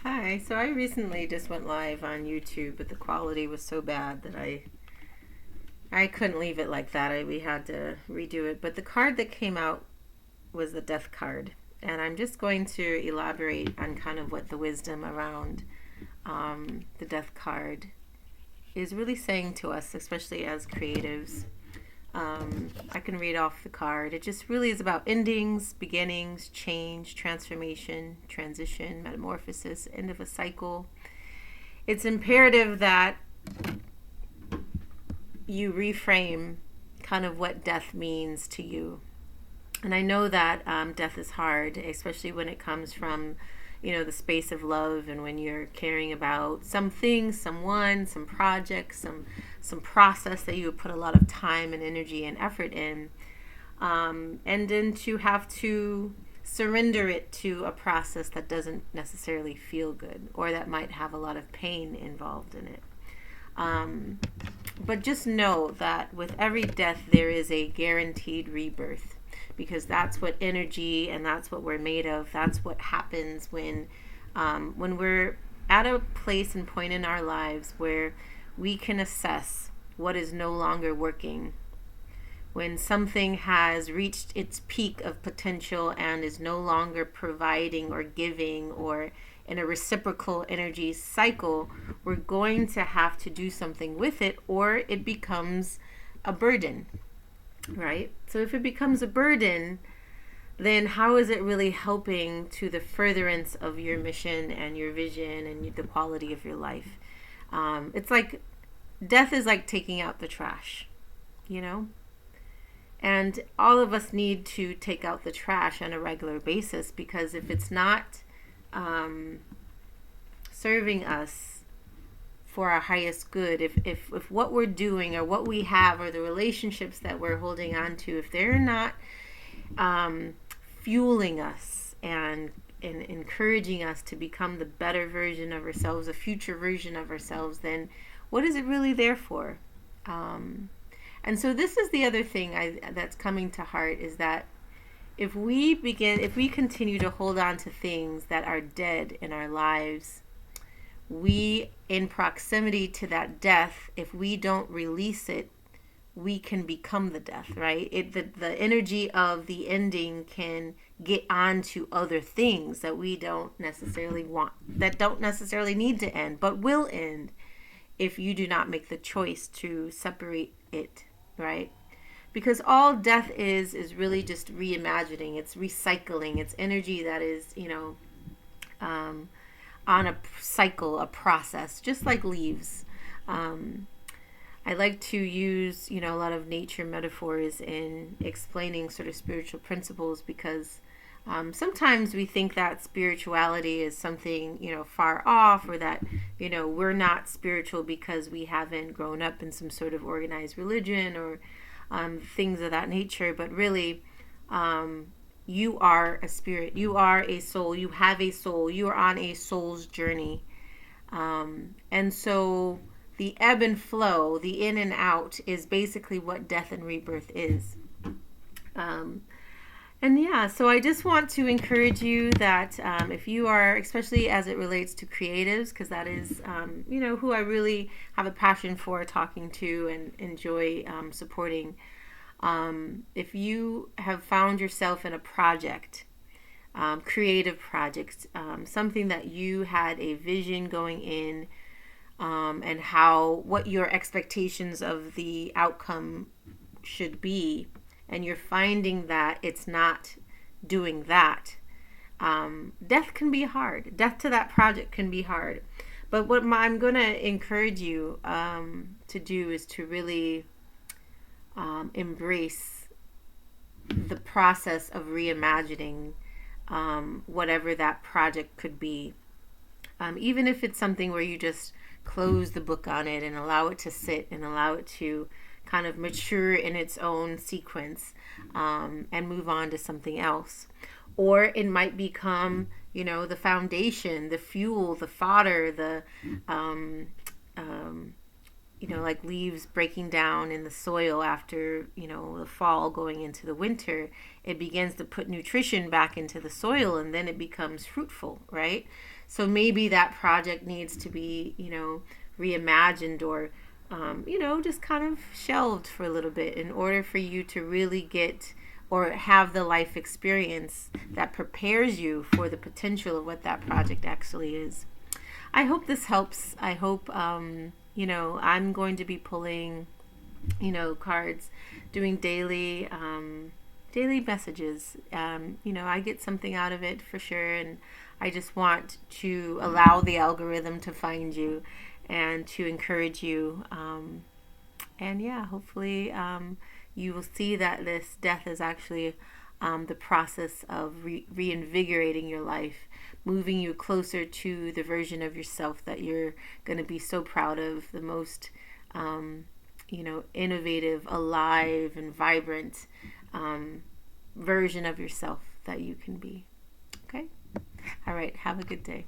Hi. So I recently just went live on YouTube, but the quality was so bad that I couldn't leave it like that. We had to redo it. But the card that came out was the death card, and I'm just going to elaborate on kind of what the wisdom around the death card is really saying to us, especially as creatives. I can read off the card. It just really is about endings, beginnings, change, transformation, transition, metamorphosis, end of a cycle. It's imperative that you reframe kind of what death means to you. And I know that death is hard, especially when it comes from, the space of love, and when you're caring about something, someone, some project, some process that you would put a lot of time and energy and effort in, and then to have to surrender it to a process that doesn't necessarily feel good, or that might have a lot of pain involved in it. But just know that with every death, there is a guaranteed rebirth, because that's what energy and that's what we're made of. That's what happens when we're at a place and point in our lives where we can assess what is no longer working. When something has reached its peak of potential and is no longer providing or giving or in a reciprocal energy cycle, we're going to have to do something with it, or it becomes a burden, right? So if it becomes a burden, then how is it really helping to the furtherance of your mission and your vision and the quality of your life? It's like death is like taking out the trash, and all of us need to take out the trash on a regular basis, because if it's not serving us for our highest good, if what we're doing or what we have or the relationships that we're holding on to, if they're not fueling us and encouraging us to become the better version of ourselves, a future version of ourselves, then what is it really there for? And so this is the other thing that's coming to heart, is that if we continue to hold on to things that are dead in our lives, we, in proximity to that death, if we don't release it, we can become the death, right? The energy of the ending can get onto other things that we don't necessarily want, that don't necessarily need to end, but will end if you do not make the choice to separate it, right? Because all death is really just reimagining. It's recycling. It's energy that is, on a cycle, a process, just like leaves. I like to use, a lot of nature metaphors in explaining sort of spiritual principles, because sometimes we think that spirituality is something, far off, or that, we're not spiritual because we haven't grown up in some sort of organized religion or things of that nature. But really, you are a spirit, you are a soul, you have a soul, you are on a soul's journey. And so the ebb and flow, the in and out, is basically what death and rebirth is. So I just want to encourage you that if you are, especially as it relates to creatives, because that is, who I really have a passion for talking to and enjoy supporting. If you have found yourself in a project, creative project, something that you had a vision going in, and what your expectations of the outcome should be, and you're finding that it's not doing that, death can be hard. Death to that project can be hard. But what I'm going to encourage you to do is to really embrace the process of reimagining whatever that project could be. Even if it's something where you just close the book on it and allow it to sit and allow it to kind of mature in its own sequence, and move on to something else. Or it might become, the foundation, the fuel, the fodder, like leaves breaking down in the soil after, the fall going into the winter, it begins to put nutrition back into the soil and then it becomes fruitful, right? So maybe that project needs to be, reimagined or, just kind of shelved for a little bit in order for you to really get or have the life experience that prepares you for the potential of what that project actually is. I hope this helps. I hope, I'm going to be pulling, cards, doing daily messages. I get something out of it for sure, and I just want to allow the algorithm to find you and to encourage you. And yeah, hopefully you will see that this death is actually the process of reinvigorating your life, moving you closer to the version of yourself that you're going to be so proud of, the most, innovative, alive, and vibrant version of yourself that you can be. Okay? All right. Have a good day.